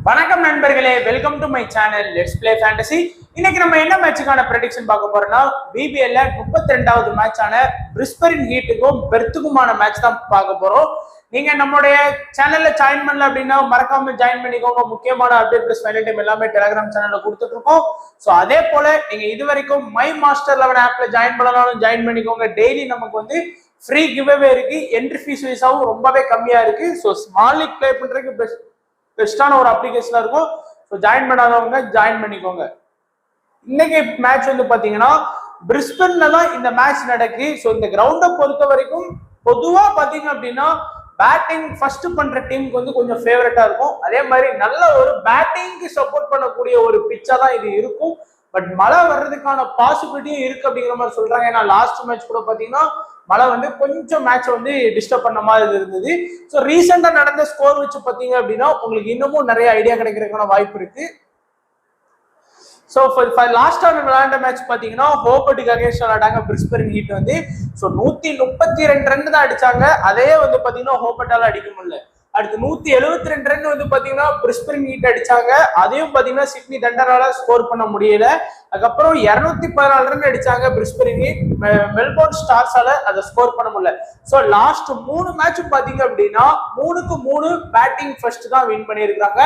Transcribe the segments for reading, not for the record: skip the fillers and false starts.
வணக்கம் நண்பர்களே, welcome to my channel let's play fantasy. இன்னைக்கு நம்ம என்ன மேட்சுக்கான ப்ரெடிக்ஷன் பார்க்க போறோம்னா, பிபிஎல்ல 32வது மேட்சான பிரிஸ்பரின் ஹீட்டுக்கும் பெர்த்துக்குமான மேட்ச் தான் பார்க்க போறோம். நீங்க நம்மளுடைய சேனல்ல ஜாயின் பண்ணல அப்படின்னா மறக்காம ஜாயின் பண்ணிக்கோங்க. முக்கியமான அப்டேட் பிளஸ் ஃபைனல் டைம் எல்லாமே டெலிகிராம் சேனல்ல கொடுத்துட்டு இருக்கோம். ஸோ அதே போல நீங்க இது வரைக்கும் மை மாஸ்டர் 11 ஆப்ல ஜாயின் பண்ணனாலும் ஜாயின் பண்ணிக்கோங்க. டெய்லி நமக்கு வந்து ஃப்ரீ கிவ்அவே இருக்கு. என்ட்ரி ஃபீஸ் வைஸாவும் ரொம்பவே கம்மியா இருக்கு. ஸோ ஸ்மால் லீக் பிளே பண்றதுக்கு பெஸ்டான ஒரு அப்ளிகேஷனா இருக்கும். ஸோ ஜாயின் பண்ணாதவங்க ஜாயின் பண்ணிக்கோங்க. இன்னைக்கு மேட்ச் வந்து பாத்தீங்கன்னா பிரிஸ்பன்ல தான் இந்த மேட்ச் நடக்கு. ஸோ இந்த கிரவுண்டை பொறுத்த வரைக்கும் பொதுவா பாத்தீங்க அப்படின்னா பேட்டிங் ஃபர்ஸ்ட் பண்ற டீமுக்கு வந்து கொஞ்சம் ஃபேவரட்டா இருக்கும். அதே மாதிரி நல்ல ஒரு பேட்டிங்க்கு சப்போர்ட் பண்ணக்கூடிய ஒரு பிச்சா தான் இது இருக்கும். பட் மழை வர்றதுக்கான பாசிபிலிட்டியும் இருக்கு அப்படிங்கிற மாதிரி சொல்றாங்க. ஏன்னா லாஸ்ட் மேட்ச் கூட பாத்தீங்கன்னா மழை வந்து கொஞ்சம் மேட்ச் வந்து டிஸ்டர்ப் பண்ண மாதிரி இருந்தது. ஸோ ரீசெண்டா நடந்த ஸ்கோர் வச்சு பாத்தீங்க அப்படின்னா உங்களுக்கு இன்னமும் நிறைய ஐடியா கிடைக்கிறதுக்கான வாய்ப்பு இருக்கு. ஸோ லாஸ்டா விளையாண்ட மேட்ச் பாத்தீங்கன்னா ஹோபர்ட்டுக்கு அகேன்ஸ்ட் விளையாடாங்க பிரிஸ்பரின் ஹீட் வந்து. ஸோ 132 ரன் தான் அடிச்சாங்க. அதே வந்து பாத்தீங்கன்னா ஹோபர்ட்டால அடிக்க முடியல. அடுத்து 172 ரன் வந்து பாத்தீங்கன்னா பிரிஸ்பரின் ஹீட் அடிச்சாங்க. அதையும் பாத்தீங்கன்னா சிட்னி தண்டரால ஸ்கோர் பண்ண முடியல. அதுக்கப்புறம் 214 ரன் அடிச்சாங்க பிரிஸ்பரின் ஹீட். மெல்போர்ன் ஸ்டார்ஸால அதை ஸ்கோர் பண்ண முடியல. ஸோ லாஸ்ட் 3 மேட்ச் பாத்தீங்க அப்படின்னா 3க்கு 3 பேட்டிங் ஃபர்ஸ்ட் தான் வின் பண்ணியிருக்காங்க.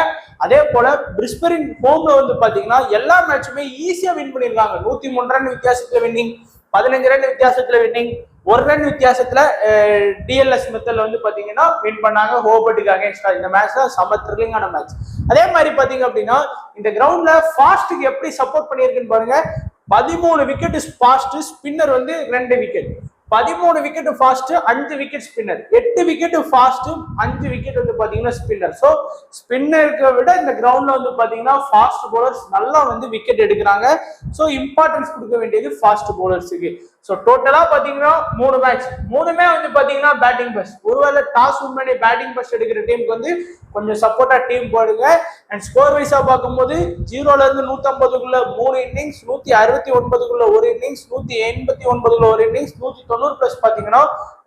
அதே போல பிரிஸ்பரின் ஹோம்ல வந்து பாத்தீங்கன்னா எல்லா மேட்சுமே ஈஸியா வின் பண்ணியிருக்காங்க. 103 ரன் வித்தியாசத்துல வின்னிங், 15 ரன் வித்தியாசத்துல வின்னிங், 1 ரன் வித்தியாசத்துல டிஎல்எஸ் மெத்தட்ல வந்து பாத்தீங்கன்னா வின் பண்ணாங்க ஹோபர்ட்டுக்கு அகேன்ஸ்டா. இந்த மேட்ச் தான் செம த்ரில்லிங்கான மேட்ச். அதே மாதிரி பாத்தீங்க அப்படின்னா இந்த கிரவுண்ட்ல ஃபாஸ்ட்டுக்கு எப்படி சப்போர்ட் பண்ணியிருக்குன்னு பாருங்க. 13 விக்கெட் ஃபாஸ்ட், ஸ்பின்னர் வந்து 2 wicket. 13 wicket fast, 5 wicket spinner. 8 wicket fast, 5 wicket வந்து பாத்தீங்கன்னா ஸ்பின்னர். ஸோ ஸ்பின்னருக்கு விட இந்த கிரவுண்ட்ல வந்து பாத்தீங்கன்னா ஃபாஸ்ட் பவுலர்ஸ் நல்லா வந்து விக்கெட் எடுக்கிறாங்க. ஸோ இம்பார்ட்டன்ஸ் கொடுக்க வேண்டியது ஃபாஸ்ட் பவுலர்ஸுக்கு. ஸோ டோட்டலா பாத்தீங்கன்னா 3 மேட்ச் 3மே வந்து பாத்தீங்கன்னா பேட்டிங் ஃபர்ஸ்ட். ஒருவேளை டாஸ் வின் பண்ணி பேட்டிங் ஃபர்ஸ்ட் எடுக்கிற டீமுக்கு வந்து கொஞ்சம் சப்போர்ட்டா டீம் போடுங்க. அண்ட் ஸ்கோர் வைஸா பார்க்கும்போது 0ல இருந்து 150க்குள்ள 3 இன்னிங்ஸ், 169க்குள்ள 1 இன்னிங்ஸ், 189க்குள்ள 1 இன்னிங்ஸ், 190 பிளஸ் பாத்தீங்கன்னா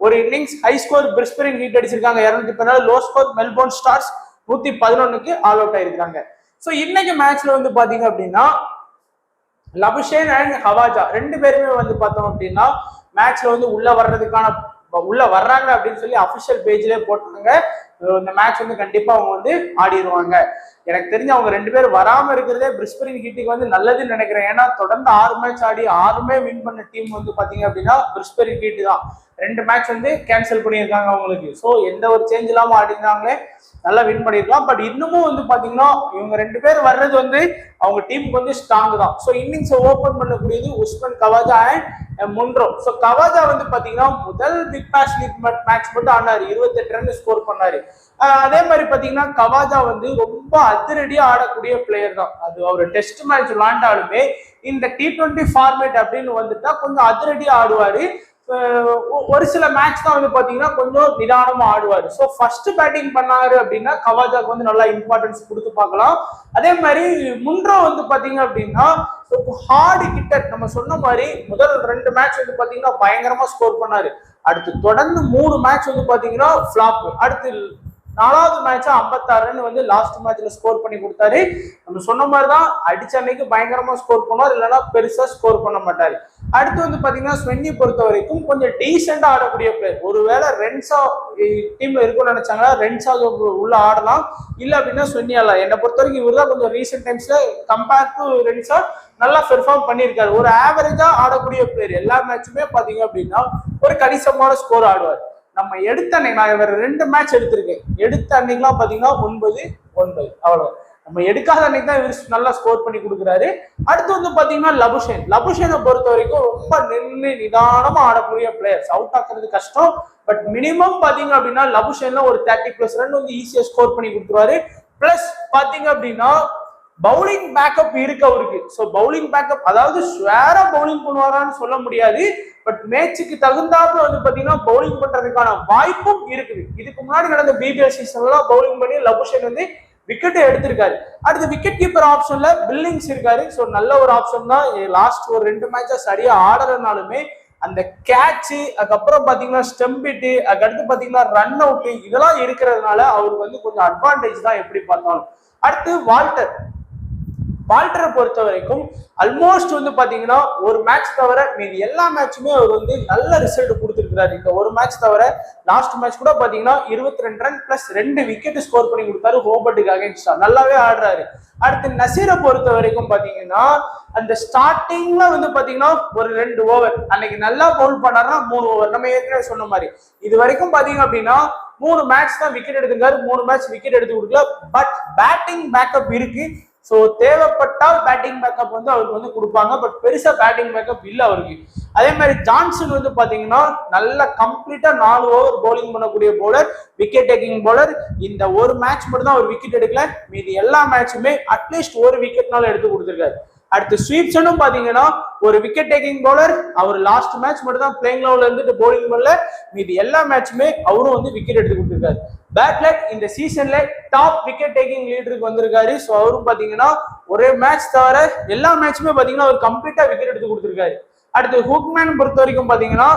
ஒரு innings. High score Brisbane Heat அடிச்சிருக்காங்க 214. லோ ஸ்கோர் மெல்போர்ன் ஸ்டார்ஸ் 111க்கு ஆல் அவுட் ஆயிருக்காங்க. ஸோ இன்னைக்கு மேட்ச்ல வந்து பாத்தீங்க அப்படின்னா லபுஷேன் அண்ட் ஹவாஜா 2 பேருமே வந்து பார்த்தோம் அப்படின்னா மேட்ச்ல வந்து உள்ள வர்றாங்க அப்படின்னு சொல்லி அபிஷியல் பேஜ்லயே போட்டாங்க. இந்த மேட்ச் வந்து கண்டிப்பா அவங்க வந்து ஆடிடுவாங்க. எனக்கு தெரிஞ்சு அவங்க 2 பேரும் வராம இருக்கிறதே பிரிஸ்பரின் ஹீட்டுக்கு வந்து நல்லதுன்னு நினைக்கிறேன். ஏன்னா தொடர்ந்து 6 மேட்ச் ஆடி 6மே வின் பண்ண டீம் வந்து பாத்தீங்க அப்படின்னா பிரிஸ்பரின் ஹீட் தான். 2 மேட்ச் வந்து கேன்சல் பண்ணியிருக்காங்க அவங்களுக்கு. ஸோ எந்த ஒரு சேஞ்ச் இல்லாம ஆடினாங்களே நல்லா வின் பண்ணிருக்கலாம். பட் இன்னமும் வந்து பாத்தீங்கன்னா இவங்க 2 பேர் வர்றது வந்து அவங்க டீமுக்கு வந்து ஸ்ட்ராங் தான். ஸோ இன்னிங்ஸ் ஓபன் பண்ணக்கூடியது உஸ்மன் Khawaja and Munro. So Khawaja வந்து பாத்தீங்கன்னா முதல் பிக் பேஷ் லீக் மேட்ச் மட்டும் ஆனாரு, 28 ரன் ஸ்கோர் பண்ணாரு. அதே மாதிரி பாத்தீங்கன்னா கவாஜா வந்து ரொம்ப அதிரடியா ஆடக்கூடிய பிளேயர் தான். அது அவர் டெஸ்ட் மேட்ச் விளையாண்டாலுமே இந்த T20 ஃபார்மேட் அப்படின்னு வந்துட்டா கொஞ்சம் அதிரடியா ஆடுவாரு. ஒரு சில மேட்ச் தான் வந்து பாத்தீங்கன்னா கொஞ்சம் நிதானமா ஆடுவாரு. ஸோ ஃபர்ஸ்ட் பேட்டிங் பண்ணாரு அப்படின்னா கவாஜாக்கு வந்து நல்லா இம்பார்ட்டன்ஸ் கொடுத்து பார்க்கலாம். அதே மாதிரி முன்ரோ வந்து பாத்தீங்க அப்படின்னா ஹார்டு கிட்டர் நம்ம சொன்ன மாதிரி முதல் 2 மேட்ச் வந்து பாத்தீங்கன்னா பயங்கரமா ஸ்கோர் பண்ணாரு. அடுத்து தொடர்ந்து 3 மேட்ச் வந்து பாத்தீங்கன்னா ஃபிளாப். அடுத்து 4வது மேட்ச் 56 ரன் வந்து லாஸ்ட் மேட்ச்ல ஸ்கோர் பண்ணி கொடுத்தாரு. நம்ம சொன்ன மாதிரிதான் அடிச்ச அன்னைக்கு பயங்கரமா ஸ்கோர் பண்ணுவார், இல்லைன்னா பெருசா ஸ்கோர் பண்ண மாட்டாரு. அடுத்து வந்து பாத்தீங்கன்னா ஸ்வென்னி பொறுத்த வரைக்கும் கொஞ்சம் டீசெண்டா ஆடக்கூடிய பிளேயர். ஒருவேளை ரென்ஸா டீம்ல இருக்கும்னு நினைச்சாங்கன்னா ரென்ஸா உள்ள ஆடலாம், இல்ல அப்படின்னா ஸ்வென்னி ஆடலாம். என்னை பொறுத்த வரைக்கும் இவர் தான் கொஞ்சம் ரீசெண்ட் டைம்ஸ்ல கம்பேர் டு ரென்ஸா நல்லா பெர்ஃபார்ம் பண்ணியிருக்காரு. ஒரு ஆவரேஜா ஆடக்கூடிய பிளேயர். எல்லா மேட்சுமே பாத்தீங்க அப்படின்னா ஒரு கணிசமான ஸ்கோர் ஆடுவார். நம்ம எடுத்த அன்னைக்கு நான் இவர் 2 மேட்ச் எடுத்திருக்கேன். எடுத்த அன்னைக்குலாம் பாத்தீங்கன்னா 9-9 அவ்வளவு. நம்ம எடுக்காத அன்னைக்கு தான் இவர் நல்லா ஸ்கோர் பண்ணி கொடுக்குறாரு. அடுத்து வந்து பாத்தீங்கன்னா லபுஷேனை பொறுத்த வரைக்கும் ரொம்ப நிதானமா ஆடக்கூடிய பிளேயர்ஸ். அவுட் ஆக்குறது கஷ்டம். பட் மினிமம் பாத்தீங்க அப்படின்னா லபுஷேன்ல ஒரு 30+ ரன் வந்து ஈஸியா ஸ்கோர் பண்ணி கொடுத்துருவாரு. பிளஸ் பாத்தீங்க அப்படின்னா பவுலிங் பேக்கப் இருக்கு அவருக்கு. ஸோ பவுலிங் பேக்கப் அதாவது ஸ்வேரா பவுலிங் பண்ணுவாரான்னு சொல்ல முடியாது. பட் மேட்சுக்கு தகுந்தாப்புல வந்து பாத்தீங்கன்னா பவுலிங் பண்றதுக்கான வாய்ப்பும் இருக்குது. இதுக்கு முன்னாடி நடந்த பிபிஎல் சீசன்லாம் பவுலிங் பண்ணி லபுஷேன் வந்து விக்கெட்டை எடுத்திருக்காரு. அடுத்து விக்கெட் கீப்பர் ஆப்ஷன்ல பில்லிங்ஸ் இருக்காரு. ஸோ நல்ல ஒரு ஆப்ஷன் தான். லாஸ்ட் ஒரு 2 மேட்சா சரியா ஆடறதுனாலுமே அந்த கேட்சு, அதுக்கப்புறம் பாத்தீங்கன்னா ஸ்டெம்பிட்டு, அதுக்கடுத்து பாத்தீங்கன்னா ரன் அவுட், இதெல்லாம் இருக்கிறதுனால அவருக்கு வந்து கொஞ்சம் அட்வான்டேஜ் தான் எப்படி பார்த்தாலும். அடுத்து வால்டரை பொறுத்த வரைக்கும் ஆல்மோஸ்ட் வந்து பாத்தீங்கன்னா ஒரு மேட்ச் தவிர மீதி எல்லா மேட்சுமே அவர் வந்து நல்ல ரிசல்ட் கொடுத்துருக்காரு. இந்த ஒரு மேட்ச் தவிர லாஸ்ட் மேட்ச் கூட பாத்தீங்கன்னா 22 ரன் பிளஸ் 2 விக்கெட் ஸ்கோர் பண்ணி கொடுத்தாரு ஹோபர்ட்டுக்கு அகைன்ஸ்டா. நல்லாவே ஆடுறாரு. அடுத்து நசீரை பொறுத்த வரைக்கும் பாத்தீங்கன்னா அந்த ஸ்டார்டிங்ல வந்து பாத்தீங்கன்னா ஒரு 2 ஓவர் அன்னைக்கு நல்லா பவுல் பண்ணாருன்னா 3 ஓவர் நம்ம ஏற்கனவே சொன்ன மாதிரி இது வரைக்கும் பாத்தீங்க அப்படின்னா 3 மேட்ச் தான் விக்கெட் எடுத்துருக்காரு. 3 மேட்ச் விக்கெட் எடுத்து கொடுக்கல. பட் பேட்டிங் பேக்கப் இருக்கு. ஸோ தேவைப்பட்டால் பேட்டிங் பேக்கப் வந்து அவருக்கு வந்து கொடுப்பாங்க. பட் பெருசா பேட்டிங் பேக்கப் இல்லை அவருக்கு. அதே மாதிரி ஜான்சன் வந்து பாத்தீங்கன்னா நல்ல கம்ப்ளீட்டா 4 ஓவர் பவுலிங் பண்ணக்கூடிய பவுலர், விக்கெட் டேக்கிங் பவுலர். இந்த ஒரு மேட்ச் மட்டும் தான் அவர் விக்கெட் எடுக்கல. மீதி எல்லா மேட்சுமே அட்லீஸ்ட் ஒரு விக்கெட்னால எடுத்து கொடுத்துருக்காரு. அடுத்து ஸ்வீப்சனும் பாத்தீங்கன்னா ஒரு விக்கெட் டேக்கிங் பவுலர். அவர் லாஸ்ட் மேட்ச் மட்டும் தான் பிளேயிங் லெவல்ல இருந்துட்டு பவுலிங் பண்ணல. மீதி எல்லா மேட்சுமே அவரும் வந்து விக்கெட் எடுத்து கொடுத்துருக்காரு. பேட்லெட் இந்த சீசன்ல டாப் விக்கெட் டேக்கிங் லீடருக்கு வந்திருக்காரு. ஸோ அவரும் பாத்தீங்கன்னா ஒரே மேட்ச் தவிர எல்லா மேட்சுமே பாத்தீங்கன்னா அவர் கம்ப்ளீட்டா விக்கெட் எடுத்து கொடுத்துருக்காரு. அடுத்து ஹுக்மேன் பொறுத்த வரைக்கும் பாத்தீங்கன்னா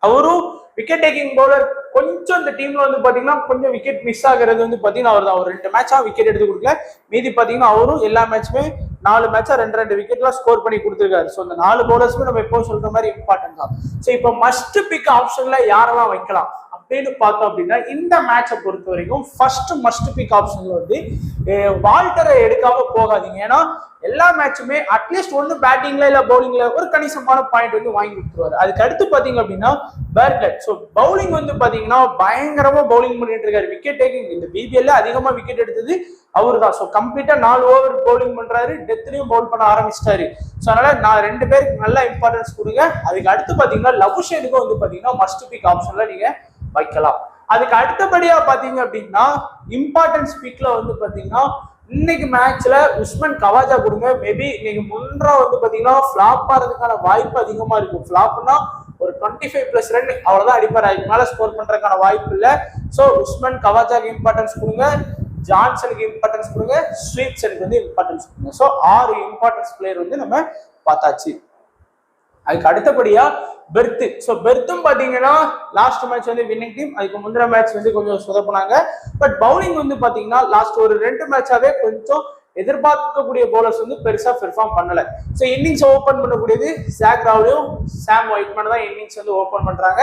அவரும் விக்கெட் டேக்கிங் பவுலர். கொஞ்சம் இந்த டீம்ல வந்து பாத்தீங்கன்னா கொஞ்சம் விக்கெட் மிஸ் ஆகிறது வந்து பாத்தீங்கன்னா அவர் தான். அவர் 2 மேட்சா விக்கெட் எடுத்து கொடுக்கல. மீதி பாத்தீங்கன்னா அவரும் எல்லா மேட்சுமே 4 மேட்சா 2 விக்கெட்லாம் ஸ்கோர் பண்ணி கொடுத்துருக்காரு. ஸோ இந்த 4 பவுலர்ஸுமே நம்ம எப்போ சொல்ற மாதிரி இம்பார்ட்டன்ட் தான். ஸோ இப்போ மஸ்ட் பிக் ஆப்ஷன்ல யாரெல்லாம் வைக்கலாம் அப்படின்னு பார்த்தோம் அப்படின்னா இந்த மேட்சை பொறுத்த வரைக்கும் ஃபர்ஸ்ட் மஸ்ட் பிக் ஆப்ஷன்ல வந்து வால்டரை எடுக்காம போகாதீங்க. ஏன்னா எல்லா மேட்சுமே அட்லீஸ்ட் ஒன்று பேட்டிங்ல இல்ல பவுலிங்ல ஒரு கணிசமான பாயிண்ட் வந்து வாங்கி கொடுத்துருவாரு. அதுக்கு அடுத்து பாத்தீங்க அப்படின்னா பேர்லெட். ஸோ பவுலிங் வந்து பாத்தீங்கன்னா பயங்கரமா பவுலிங் பண்ணிட்டு இருக்காரு. விக்கெட் டேக்கிங் இந்த பிபிஎல்ல அதிகமா விக்கெட் எடுத்தது அவரு தான். ஸோ கம்ப்ளீட்டா 4 ஓவர் பவுலிங் பண்றாரு. டெத்லயும் பவுல் பண்ண ஆரம்பிச்சிட்டாரு. ஸோ அதனால நான் 2 பேருக்கு நல்ல இம்பார்ட்டன்ஸ் கொடுங்க. அதுக்கு அடுத்து பாத்தீங்கன்னா லபுஷேனுக்கும் வந்து பாத்தீங்கன்னா மஸ்ட் பிக் ஆப்ஷன்ல நீங்க வைக்கலாம். அதுக்கு அடுத்தபடியா பாத்தீங்க அப்படின்னா இம்பார்ட்டன்ஸ் பிக்ல வந்து பாத்தீங்கன்னா இன்னைக்கு மேட்ச்ல உஸ்மன் கவாஜா கொடுங்க. மேபி இன்னைக்கு முன்றா வந்து பாத்தீங்கன்னா ஃபிளாப் ஆறதுக்கான வாய்ப்பு அதிகமா இருக்கும். ஃபிளாப்னா ஒரு 25+ ரன் அவ்வளவுதான் அடிப்பார். அதுக்கு மேல ஸ்கோர் பண்றதுக்கான வாய்ப்பு இல்லை. ஸோ உஸ்மன் கவாஜாக்கு இம்பார்ட்டன்ஸ் கொடுங்க, ஜான்சனுக்கு இம்பார்ட்டன்ஸ் கொடுங்க, ஸ்வீப்சனுக்கு வந்து இம்பார்ட்டன்ஸ் கொடுங்க. ஸோ 6 இம்பார்ட்டன்ஸ் பிளேயர் வந்து நம்ம பார்த்தாச்சு. அதுக்கு அடுத்தபடியா பெர்த். ஸோ பெர்த்தும் பாத்தீங்கன்னா லாஸ்ட் மேட்ச் வந்து வின்னிங் டீம். அதுக்கு முந்தின மேட்ச் வந்து கொஞ்சம் சொதப்பினாங்க. பட் பவுலிங் வந்து பாத்தீங்கன்னா லாஸ்ட் ஒரு 2 மேட்சாவே கொஞ்சம் எதிர்பார்க்கக்கூடிய பவுலர்ஸ் வந்து பெருசா பெர்ஃபார்ம் பண்ணல. ஸோ இன்னிங்ஸ் ஓபன் பண்ணக்கூடியது சாக் ராவ்லியும் சாம் ஒயிட்மேன் தான் இன்னிங்ஸ் வந்து ஓபன் பண்றாங்க.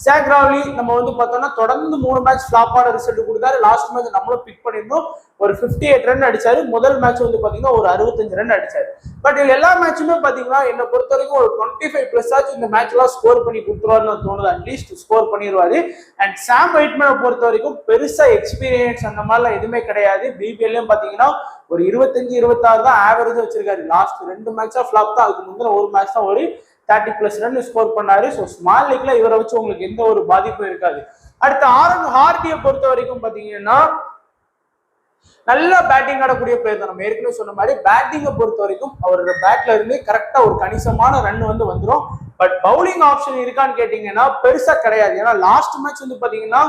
சாக் ராவ்லி நம்ம வந்து பார்த்தோம்னா தொடர்ந்து 3 மேட்ச் ஃபிளாப்பான ரிசல்ட் கொடுத்தாரு. லாஸ்ட் மேட்ச் நம்மளும் பிக் பண்ணியிருந்தோம். ஒரு 58 ரன் அடிச்சாரு. முதல் மேட்ச் வந்து பாத்தீங்கன்னா ஒரு 65 ரன் அடிச்சாரு. பட் எல்லா மேட்சுமே பாத்தீங்கன்னா என்னை பொறுத்த வரைக்கும் ஒரு 25+ ஆச்சு இந்த மேட்ச் எல்லாம் ஸ்கோர் பண்ணி கொடுத்துருவாருன்னு தோணுது. அட்லீஸ்ட் ஸ்கோர் பண்ணிடுவாரு. அண்ட் சாம் ஒயிட்மேனை பொறுத்த வரைக்கும் பெருசா எக்ஸ்பீரியன்ஸ் அந்த மாதிரிலாம் எதுவுமே கிடையாது. பிபிஎல்லையும் பாத்தீங்கன்னா ஒரு 25-26 தான் ஆவரேஜ் வச்சிருக்காரு. லாஸ்ட் 2 மேட்சா ஃபிளாப் தான். அதுக்கு முந்தின ஒரு மேட்ச் தான் ஒரு 30+ ரன் ஸ்கோர் பண்ணாரு. ஸோ ஸ்மால் லீக்ல இவரை வச்சு உங்களுக்கு எந்த ஒரு பாதிப்பும் இருக்காது. அடுத்து ஆரன் ஹார்டியை பொறுத்த வரைக்கும் பாத்தீங்கன்னா நல்லா பேட்டிங் ஆடக்கூடிய பிளேயர் தான். நம்ம ஏற்கனவே சொன்ன மாதிரி பேட்டிங்கை பொறுத்த வரைக்கும் அவரோட பேட்ல இருந்து கரெக்டா ஒரு கணிசமான ரன் வந்து வந்துடும். பட் பவுலிங் ஆப்ஷன் இருக்கான்னு கேட்டீங்கன்னா பெருசா கிடையாது. ஏன்னா லாஸ்ட் மேட்ச் வந்து பாத்தீங்கன்னா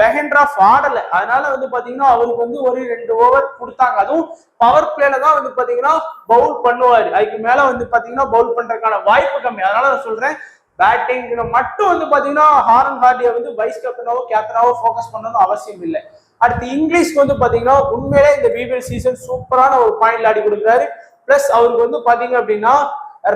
பெஹென்ட்ராஃப் ஆடல. அதனால வந்து பாத்தீங்கன்னா அவருக்கு வந்து ஒரு 2 ஓவர் கொடுத்தாங்க. அதுவும் பவர் பிளேல தான் வந்து பாத்தீங்கன்னா பவுல் பண்ணுவாரு. அதுக்கு மேல வந்து பாத்தீங்கன்னா பவுல் பண்றதுக்கான வாய்ப்பு கம்மி. அதனால நான் சொல்றேன் பேட்டிங் மட்டும் வந்து பாத்தீங்கன்னா ஆரன் ஹார்டியை வந்து வைஸ் கேப்டனாவோ ஃபோக்கஸ் பண்ணணும் அவசியம் இல்லை. அடுத்து இங்கிலீஷ்க்கு வந்து பாத்தீங்கன்னா உண்மையிலே இந்த பிபிஎல் சீசன் சூப்பரான ஒரு பாயிண்ட்ல ஆடி கொடுக்குறாரு. பிளஸ் அவருக்கு வந்து பாத்தீங்க அப்படின்னா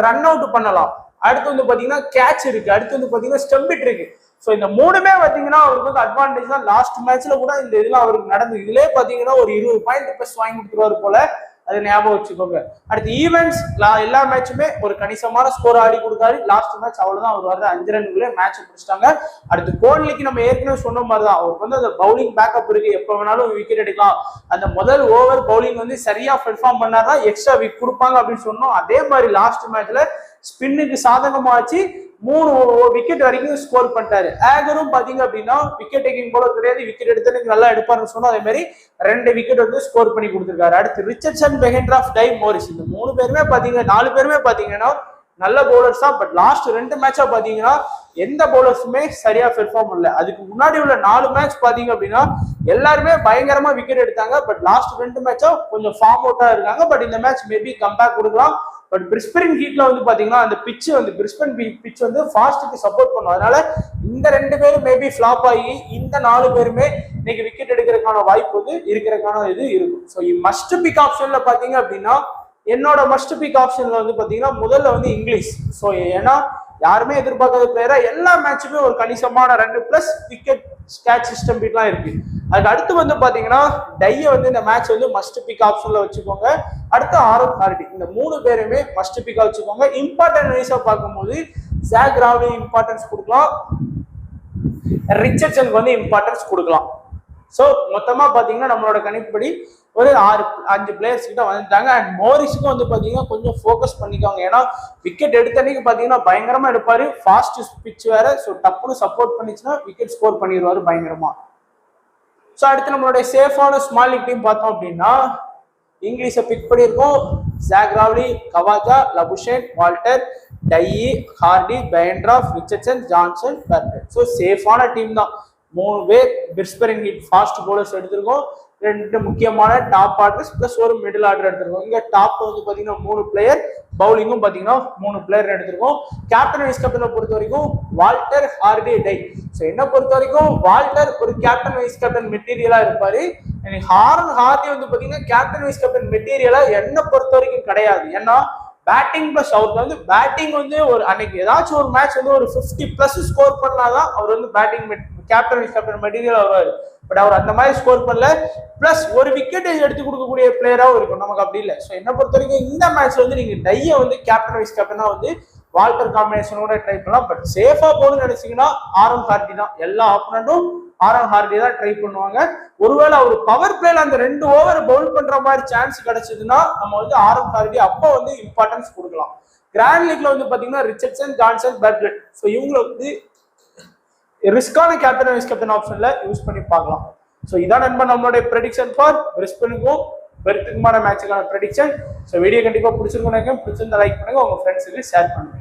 ரன் அவுட் பண்ணலாம். அடுத்து வந்து பாத்தீங்கன்னா கேட்ச் இருக்கு. அடுத்து வந்து பாத்தீங்கன்னா ஸ்டம்பிட் இருக்கு. ஸோ இந்த 3மே பாத்தீங்கன்னா அவருக்கு வந்து அட்வான்டேஜ் தான். லாஸ்ட் மேட்ச்ல கூட இந்த இதெல்லாம் அவருக்கு நடந்து இதுலயே பாத்தீங்கன்னா ஒரு 20 பாயிண்ட் பிளஸ் வாங்கி கொடுத்துருவாரு போல. அது ஞாபகம் வச்சுக்கோங்க. அடுத்து ஈவெண்ட்ஸ் எல்லா மேட்சுமே ஒரு கணிசமான ஸ்கோர் ஆடி கொடுத்தாரு. லாஸ்ட் மேட்ச் அவ்வளவுதான். அவர் வர 5 ரன்குள்ளே மேட்ச் முடிச்சிட்டாங்க. அடுத்து கோஹ்லிக்கு நம்ம ஏற்கனவே சொன்ன மாதிரி தான் அவருக்கு வந்து அந்த பவுலிங் பேக்கப் இருக்கு. எப்ப வேணாலும் விக்கெட் எடுக்கலாம். அந்த முதல் ஓவர் பவுலிங் வந்து சரியா பெர்ஃபார்ம் பண்ணாதான் எக்ஸ்ட்ரா விக்கெட் கொடுப்பாங்க அப்படின்னு சொன்னோம். அதே மாதிரி லாஸ்ட் மேட்ச்ல ஸ்பின்னுக்கு சாதகமாச்சு 3 விக்கெட் வரைக்கும் ஸ்கோர் பண்ணிட்டாரு. ஆகரும் பாத்தீங்க அப்படின்னா விக்கெட் டேக்கிங் போல கிடையாது. விக்கெட் எடுத்து நல்லா எடுப்பாருன்னு சொன்னோம். அதே மாதிரி 2 விக்கெட் வந்து ஸ்கோர் பண்ணி கொடுத்துருக்காரு. அடுத்து ரிச்சர்ட்சன், பெஹென்ட்ராஃப், டை மோரிஸ் இந்த 3 பேருமே பாத்தீங்கன்னா 4 பேருமே பாத்தீங்கன்னா நல்ல பவுலர்ஸ் தான். பட் லாஸ்ட் 2 மேட்சா பாத்தீங்கன்னா எந்த பவுலர்ஸுமே சரியா பெர்ஃபார்ம் பண்ணல. அதுக்கு முன்னாடி உள்ள 4 மேட்ச் பாத்தீங்க அப்படின்னா எல்லாருமே பயங்கரமா விக்கெட் எடுத்தாங்க. பட் லாஸ்ட் 2 மேட்சா கொஞ்சம் ஃபார்ம் அவுட்டா இருக்காங்க. பட் இந்த மேட்ச் மேபி கம்பேக் கொடுக்கலாம். பட் பிரிஸ்பரின் ஹீட்ல வந்து பாத்தீங்கன்னா அந்த பிட்ச் வந்து பிரிஸ்பன் பிட்ச் வந்து ஃபாஸ்ட்டுக்கு சப்போர்ட் பண்ணும். அதனால இந்த 2 பேரும் மேபி ஃபிளாப் ஆகி இந்த 4 பேருமே இன்னைக்கு விக்கெட் எடுக்கிறதுக்கான வாய்ப்பு வந்து இருக்கிறதுக்கான இது இருக்கும். ஸோ மஸ்ட் பிக் ஆப்ஷன்ல பாத்தீங்க அப்படின்னா என்னோட மஸ்ட் பிக் ஆப்ஷன்ல வந்து பாத்தீங்கன்னா முதல்ல வந்து இங்கிலீஷ். ஸோ ஏன்னா யாருமே எதிர்பார்க்காத பிளேயரா எல்லா மேட்சுமே ஒரு கணிசமான 2 பிளஸ் விக்கெட் கேட்ச் சிஸ்டம் பீட்லாம் இருக்கு. அதுக்கு அடுத்து வந்து பாத்தீங்கன்னா டைய வந்து இந்த மேட்ச் வந்து மஸ்ட் பிக் ஆப்ஷன்ல வச்சுக்கோங்க. அடுத்து ஆரோன் ஹார்டி, இந்த 3 பேருமே மஸ்ட் பிக்கா வச்சுக்கோங்க. இம்பார்ட்டன்ட் வைஸா பார்க்கும்போது ஜாக் ராவ்லி இம்பார்ட்டன்ஸ் கொடுக்கலாம், ரிச்சர்ட்சனுக்கு வந்து இம்பார்ட்டன்ஸ் கொடுக்கலாம். ஸோ மொத்தமா பாத்தீங்கன்னா நம்மளோட கணிப்புப்படி ஒரு 5 பிளேயர்ஸ் கிட்ட வந்துட்டாங்க. அண்ட் மோரிஸுக்கும் வந்து பாத்தீங்கன்னா கொஞ்சம் ஃபோக்கஸ் பண்ணிக்கோங்க. ஏன்னா விக்கெட் எடுத்த அன்னைக்கு பாத்தீங்கன்னா பயங்கரமா எடுப்பாரு, ஃபாஸ்ட் பிட்ச் வேற. ஸோ டப்புன்னு சப்போர்ட் பண்ணிச்சுன்னா விக்கெட் ஸ்கோர் பண்ணிடுவாரு பயங்கரமா. ஸோ அடுத்து நம்மளுடைய சேஃபான ஸ்மால் லீக் டீம் பார்த்தோம் அப்படின்னா இங்கிலீஷை பிக் பண்ணியிருக்கோம். Zak Crawley, Khawaja, Labuschagne, Walter, Tye, Hardie, Behrendorff, Richardson, Johnson, Burnett. So சேஃபான டீம் தான். 3 பேர் பிரிஸ்பரின் ஹீட் ஃபாஸ்ட் போலர்ஸ் எடுத்திருக்கோம். 2 முக்கியமான டாப் ஆர்டர்ஸ் பிளஸ் ஒரு மிடில் ஆர்டர் எடுத்திருக்கோம். இங்க டாப் வந்து பாத்தீங்கன்னா 3 பிளேயர், பவுலிங்கும் பாத்தீங்கன்னா 3 பிளேயர் எடுத்திருக்கோம். கேப்டன் வைஸ் கேப்டனை பொறுத்த வரைக்கும் வால்டர், ஹார்டி, டை. ஸோ என்ன பொறுத்த வரைக்கும் வால்டர் ஒரு கேப்டன் வைஸ் கேப்டன் மெட்டீரியலா இருப்பாரு. ஹார்டி வந்து பாத்தீங்கன்னா கேப்டன் வைஸ் கேப்டன் மெட்டீரியலா என்ன பொறுத்த வரைக்கும் கிடையாது. ஏன்னா பேட்டிங் பிளஸ் அவருக்கு வந்து பேட்டிங் வந்து ஒரு அன்னைக்கு ஏதாச்சும் ஒரு மேட்ச் வந்து ஒரு 50 பிளஸ் ஸ்கோர் பண்ணாதான் அவர் வந்து batting captain vice captain material வருவாரு. பட் அவர் அந்த மாதிரி ஸ்கோர் பண்ணல. பிளஸ் ஒரு விக்கெட் எடுத்து கொடுக்கக்கூடிய பிளேயராகவும் இருக்கும். நமக்கு அப்படி இல்லை. ஸோ என்ன பொறுத்த வரைக்கும் இந்த மேட்ச்ல வந்து நீங்க டைய வந்து கேப்டன் வைஸ் கேப்டனா வந்து வால்டர் காம்பினேஷனோட ட்ரை பண்ணலாம். பட் சேஃபா போகணும்னு நினைச்சீங்கன்னா ஆரோன் ஹார்டி தான். எல்லா ஆப்பனண்டும் ஆரோன் ஹார்டி தான் ட்ரை பண்ணுவாங்க. ஒருவேளை அவர் பவர் பிளேல அந்த 2 ஓவர் பவுல் பண்ற மாதிரி சான்ஸ் கிடைச்சதுன்னா நம்ம வந்து ஆரோன் ஹார்டி அப்போ வந்து இம்பார்ட்டன்ஸ் கொடுக்கலாம். கிராண்ட் லீக்ல வந்து பாத்தீங்கன்னா ரிச்சர்ட்சன், ஜான்சன், பெர்னட். ஸோ இவங்களை வந்து ரிஸ்கான கேப்டன் வைஸ் கேப்டன் ஆப்ஷன்ல யூஸ் பண்ணி பார்க்கலாம். ஸோ இதான் நண்பன் நம்மளுடைய ப்ரெடிக்ஷன் ஃபார் பிரிஸ்பனுக்கும் பெர்த்துக்குமான மேட்சுக்கான ப்ரெடிக்ஷன். ஸோ வீடியோ கண்டிப்பா பிடிச்சிருக்கும் நினைக்கிறேன். பிடிச்சிருந்தா லைக் பண்ணுங்க, உங்க ஃப்ரெண்ட்ஸுக்கு ஷேர் பண்ணுங்க.